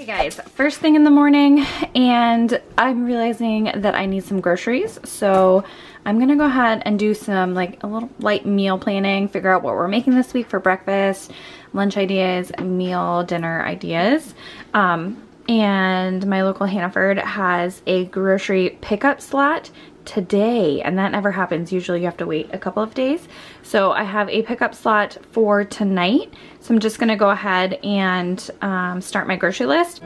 Hey guys, first thing in the morning, and I'm realizing that I need some groceries, so I'm gonna go ahead and do some a little light meal planning, figure out what we're making this week for breakfast, lunch ideas, meal, dinner ideas. And my local Hannaford has a grocery pickup slot today, and that never happens. Usually you have to wait a couple of days. So I have a pickup slot for tonight. So I'm just gonna go ahead and start my grocery list.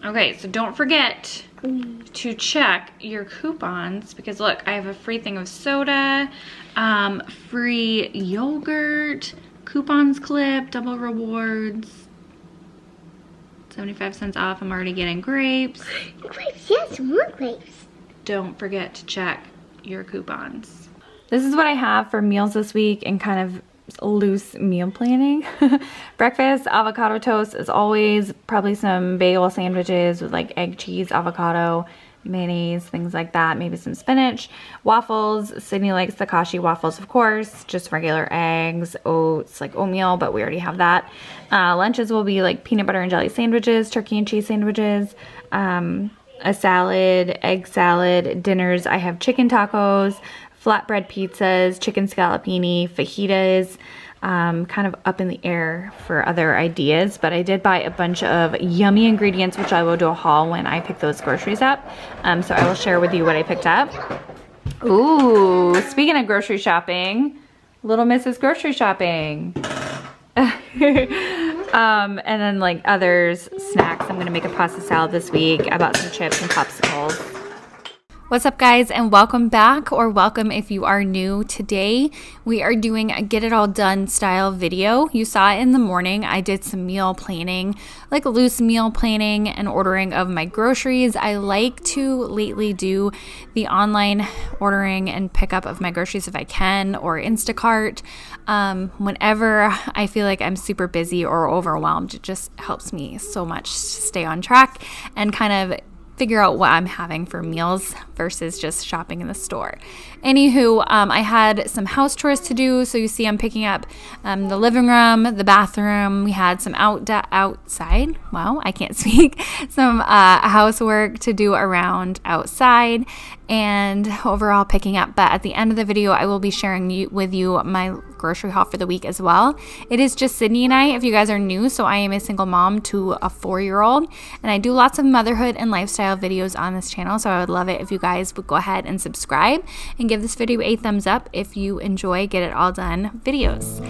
Okay, so don't forget to check your coupons, because look, I have a free thing of soda, free yogurt, coupons clip, double rewards, 75 cents off. I'm already getting grapes. Grapes, yes, more grapes. Don't forget to check your coupons. This is what I have for meals this week and kind of loose meal planning. Breakfast, avocado toast as always, probably some bagel sandwiches with like egg, cheese, avocado, mayonnaise, things like that, maybe some spinach. Waffles, Sydney likes the kashi waffles, of course, just regular eggs, oats, like oatmeal, but we already have that. Lunches will be like peanut butter and jelly sandwiches, turkey and cheese sandwiches, a salad, egg salad. Dinners, I have chicken tacos, flatbread pizzas, chicken scallopini, fajitas, kind of up in the air for other ideas, but I did buy a bunch of yummy ingredients, which I will do a haul when I pick those groceries up. So I will share with you what I picked up. Ooh, speaking of grocery shopping, Little Mrs. Grocery Shopping. And then like others, snacks. I'm gonna make a pasta salad this week. I bought some chips and popsicles. What's up guys, and welcome back, or welcome if you are new. Today we are doing a get it all done style video. You saw it in the morning. I did some meal planning, like loose meal planning and ordering of my groceries. I like to lately do the online ordering and pickup of my groceries if I can, or Instacart. Whenever I feel like I'm super busy or overwhelmed, it just helps me so much to stay on track and kind of figure out what I'm having for meals versus just shopping in the store. Anywho, I had some house chores to do. So you see I'm picking up the living room, the bathroom. We had some outside. Wow, I can't speak. Some housework to do around outside, and overall picking up. But at the end of the video, I will be sharing with you my grocery haul for the week as well. It is just Sydney and I, if you guys are new. So I am a single mom to a 4-year-old, and I do lots of motherhood and lifestyle videos on this channel. So I would love it if you guys would go ahead and subscribe and give this video a thumbs up if you enjoy Get It All Done videos.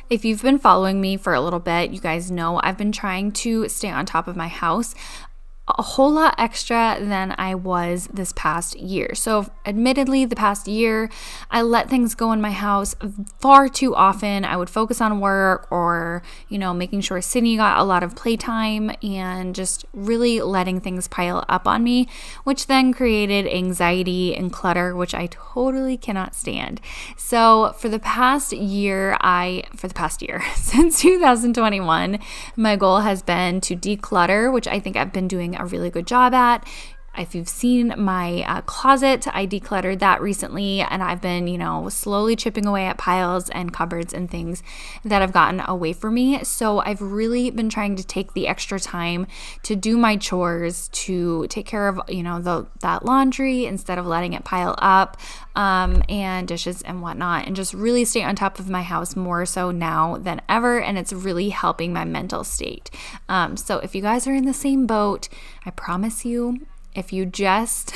If you've been following me for a little bit, you guys know I've been trying to stay on top of my house a whole lot extra than I was this past year. So admittedly, the past year, I let things go in my house far too often. I would focus on work or, making sure Sydney got a lot of playtime and just really letting things pile up on me, which then created anxiety and clutter, which I totally cannot stand. So for the past year, since 2021, my goal has been to declutter, which I think I've been doing a really good job at. If you've seen my closet, I decluttered that recently, and I've been, slowly chipping away at piles and cupboards and things that have gotten away from me. So I've really been trying to take the extra time to do my chores, to take care of, that laundry instead of letting it pile up, and dishes and whatnot, and just really stay on top of my house more so now than ever. And it's really helping my mental state. So if you guys are in the same boat, I promise you, if you just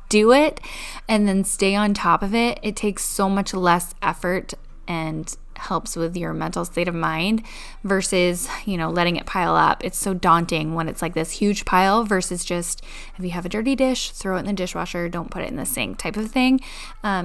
do it and then stay on top of it, it takes so much less effort and helps with your mental state of mind versus, letting it pile up. It's so daunting when it's like this huge pile versus just, if you have a dirty dish, throw it in the dishwasher, don't put it in the sink type of thing.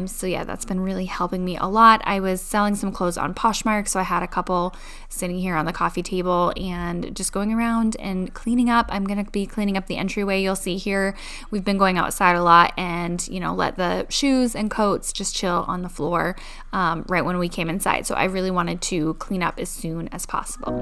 So yeah, that's been really helping me a lot. I was selling some clothes on Poshmark, so I had a couple sitting here on the coffee table and just going around and cleaning up. I'm going to be cleaning up the entryway. You'll see here, we've been going outside a lot and, let the shoes and coats just chill on the floor right when we came inside. So I really wanted to clean up as soon as possible.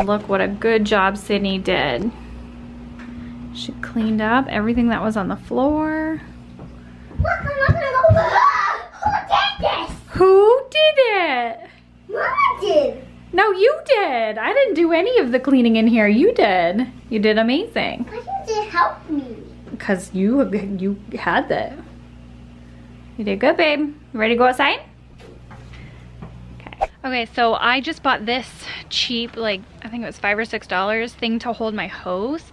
Look what a good job Sydney did. She cleaned up everything that was on the floor. Look, I'm not gonna go. Who did this? Who did it? Mama did. No, you did. I didn't do any of the cleaning in here. You did. You did amazing. Why did you help me? Because you had that. You did good, babe. You ready to go outside? Okay, so I just bought this cheap, like, I think it was $5 or $6 thing to hold my hose.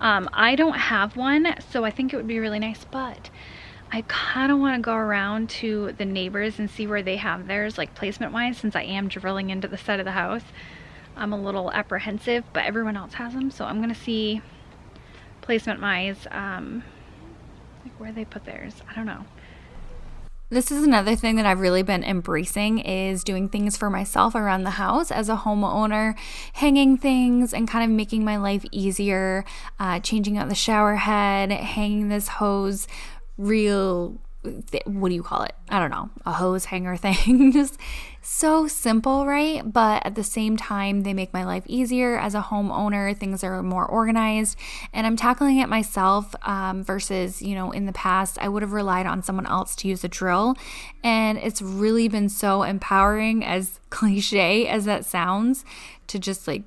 I don't have one, so I think it would be really nice, but I kind of want to go around to the neighbors and see where they have theirs, like placement-wise, since I am drilling into the side of the house. I'm a little apprehensive, but everyone else has them, so I'm going to see placement-wise, like where they put theirs. I don't know. This is another thing that I've really been embracing, is doing things for myself around the house as a homeowner, hanging things and kind of making my life easier, changing out the shower head, hanging this hose what do you call it? I don't know, a hose hanger thing. Just so simple, right? But at the same time, they make my life easier as a homeowner. Things are more organized, and I'm tackling it myself versus, in the past, I would have relied on someone else to use a drill. And it's really been so empowering, as cliche as that sounds, to just like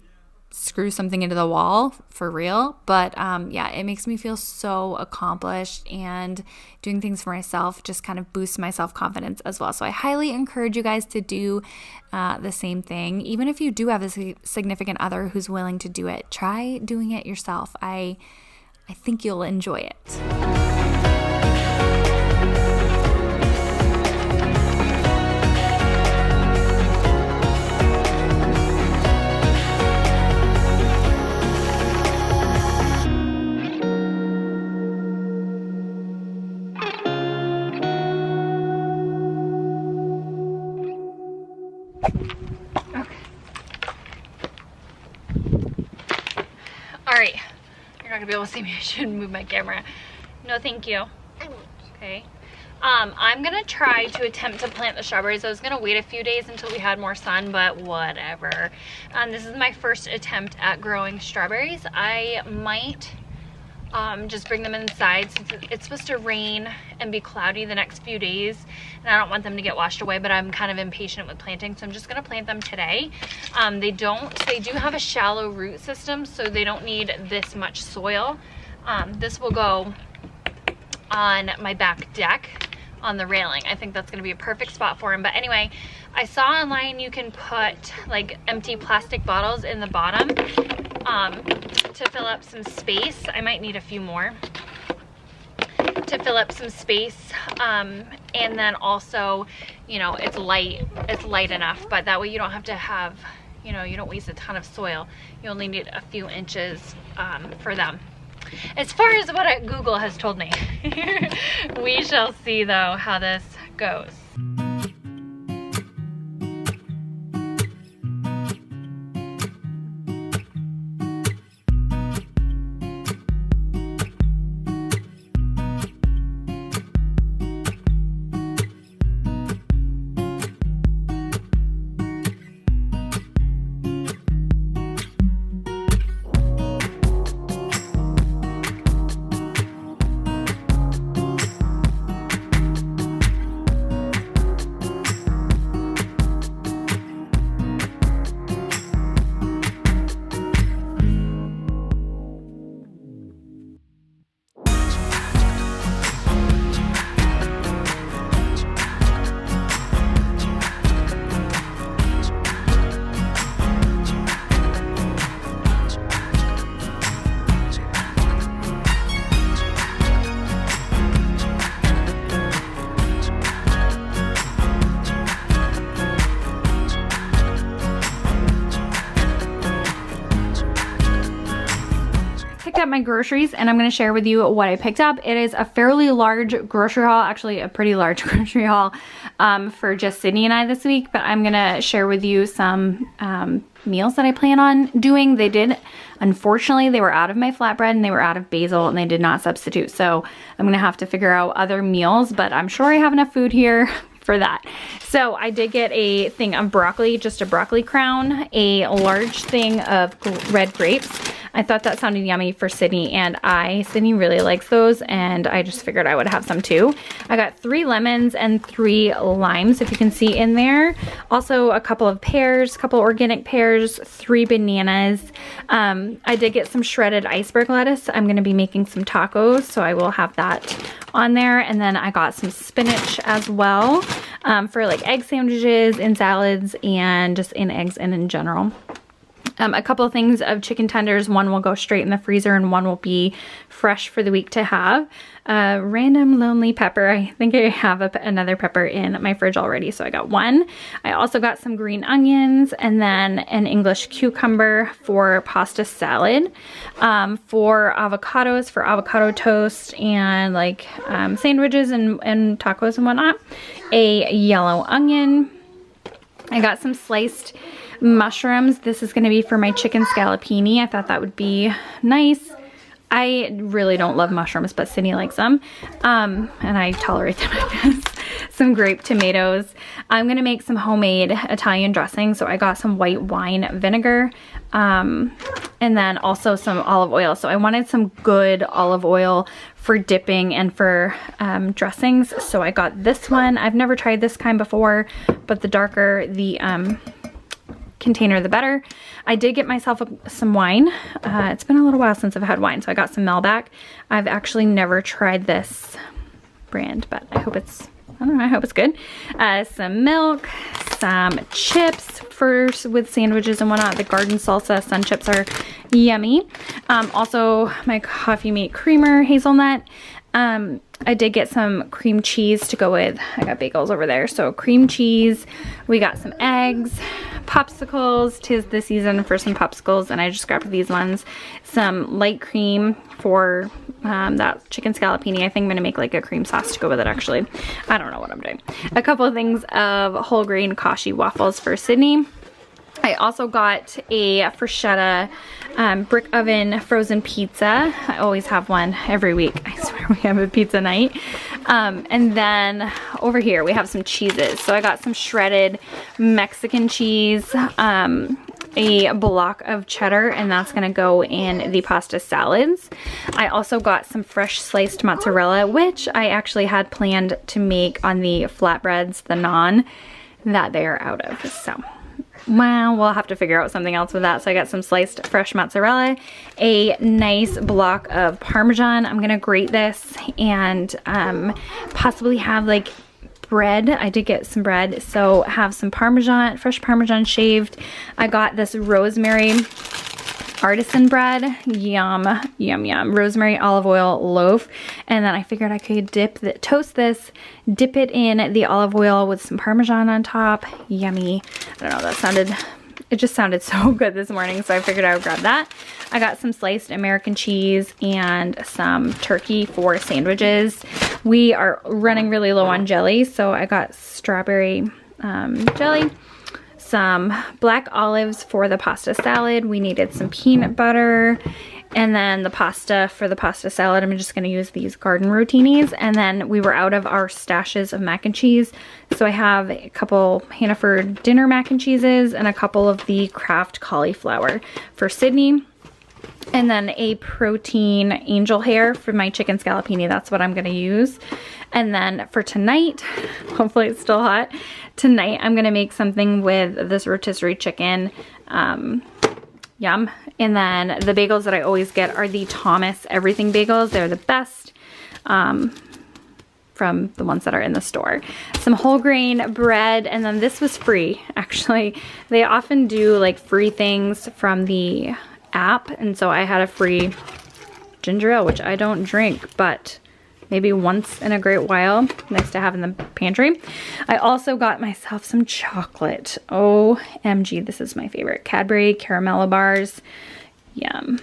screw something into the wall for real. But yeah, it makes me feel so accomplished, and doing things for myself just kind of boosts my self-confidence as well. So I highly encourage you guys to do the same thing. Even if you do have a significant other who's willing to do it, try doing it yourself. I think you'll enjoy it. Alright, you're not gonna be able to see me. I should move my camera. No, thank you. Okay. I'm gonna try to attempt to plant the strawberries. I was gonna wait a few days until we had more sun, but whatever. This is my first attempt at growing strawberries. I might just bring them inside since it's supposed to rain and be cloudy the next few days, and I don't want them to get washed away, but I'm kind of impatient with planting, so I'm just gonna plant them today. They do have a shallow root system, so they don't need this much soil. This will go on my back deck on the railing. I think that's gonna be a perfect spot for them. But anyway, I saw online you can put like empty plastic bottles in the bottom to fill up some space. I might need a few more to fill up some space, and then also, you know, it's light enough, but that way you don't have to have, you know, you don't waste a ton of soil. You only need a few inches for them, as far as what Google has told me. We shall see though how this goes. Up my groceries, and I'm going to share with you what I picked up. It is a fairly large grocery haul, actually a pretty large grocery haul for just Sydney and I this week, but I'm going to share with you some meals that I plan on doing. Unfortunately, they were out of my flatbread and they were out of basil and they did not substitute, so I'm going to have to figure out other meals, but I'm sure I have enough food here for that. So I did get a thing of broccoli, just a broccoli crown, a large thing of red grapes. I thought that sounded yummy for Sydney, and Sydney really likes those, and I just figured I would have some too. I got 3 lemons and 3 limes, if you can see in there. Also a couple of pears, a couple organic pears, 3 bananas. I did get some shredded iceberg lettuce. I'm gonna be making some tacos, so I will have that on there. And then I got some spinach as well for like egg sandwiches and salads, and just in eggs and in general. A couple of things of chicken tenders. One will go straight in the freezer and one will be fresh for the week to have. Random lonely pepper. I think I have another pepper in my fridge already, so I got one. I also got some green onions and then an English cucumber for pasta salad. For avocados, for avocado toast and like sandwiches and tacos and whatnot. A yellow onion. I got some sliced mushrooms. This is going to be for my chicken scallopini. I thought that would be nice. I really don't love mushrooms, but Sydney likes them, and I tolerate them, I guess. Some grape tomatoes. I'm going to make some homemade Italian dressing, so I got some white wine vinegar, and then also some olive oil. So I wanted some good olive oil for dipping and for dressings, so I got this one. I've never tried this kind before, but the darker the container, the better. I did get myself some wine. It's been a little while since I've had wine, so I got some Melback. I've actually never tried this brand, but I hope it's, I don't know, I hope it's good. Some milk, some chips with sandwiches and whatnot. The garden salsa sun chips are yummy. Also my coffee mate creamer, hazelnut. I did get some cream cheese to go with. I got bagels over there. So cream cheese. We got some eggs, popsicles. 'Tis the season for some popsicles, and I just grabbed these ones. Some light cream for that chicken scallopini. I think I'm gonna make like a cream sauce to go with it actually. I don't know what I'm doing. A couple of things of whole grain kashi waffles for Sydney. I also got a Freschetta brick oven frozen pizza. I always have one every week. I swear we have a pizza night. And then over here we have some cheeses. So I got some shredded Mexican cheese, a block of cheddar, and that's gonna go in the pasta salads. I also got some fresh sliced mozzarella, which I actually had planned to make on the flatbreads, the naan, that they are out of. So well, we'll have to figure out something else with that. So I got some sliced fresh mozzarella, a nice block of Parmesan. I'm gonna grate this and possibly have like bread. I did get some bread, so have some Parmesan, fresh Parmesan shaved. I got this rosemary artisan bread, yum, yum, yum. Rosemary olive oil loaf. And then I figured I could toast this, dip it in the olive oil with some Parmesan on top. Yummy. I don't know, it just sounded so good this morning, so I figured I would grab that. I got some sliced American cheese and some turkey for sandwiches. We are running really low on jelly, so I got strawberry jelly. Some black olives for the pasta salad. We needed some peanut butter, and then the pasta for the pasta salad, I'm just gonna use these garden rotinis. And then we were out of our stashes of mac and cheese, so I have a couple Hannaford dinner mac and cheeses and a couple of the Kraft cauliflower for Sydney. And then a protein angel hair for my chicken scallopini. That's what I'm gonna use. And then for tonight, hopefully it's still hot, tonight I'm gonna make something with this rotisserie chicken. Yum. And then the bagels that I always get are the Thomas Everything bagels. They're the best from the ones that are in the store. Some whole grain bread, and then this was free. Actually, they often do like free things from the app, and so I had a free ginger ale, which I don't drink, but maybe once in a great while. Nice to have in the pantry. I also got myself some chocolate. OMG, this is my favorite. Cadbury Caramella bars. Yum.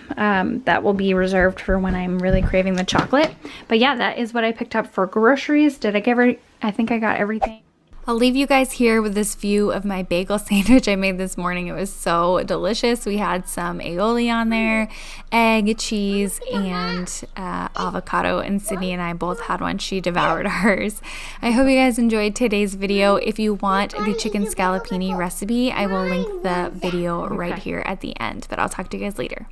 That will be reserved for when I'm really craving the chocolate. But yeah, that is what I picked up for groceries. Did I get I think I got everything. I'll leave you guys here with this view of my bagel sandwich I made this morning. It was so delicious. We had some aioli on there, egg, cheese, and avocado, and Sydney and I both had one. She devoured hers. I hope you guys enjoyed today's video. If you want the chicken scallopini recipe, I will link the video right here at the end, but I'll talk to you guys later.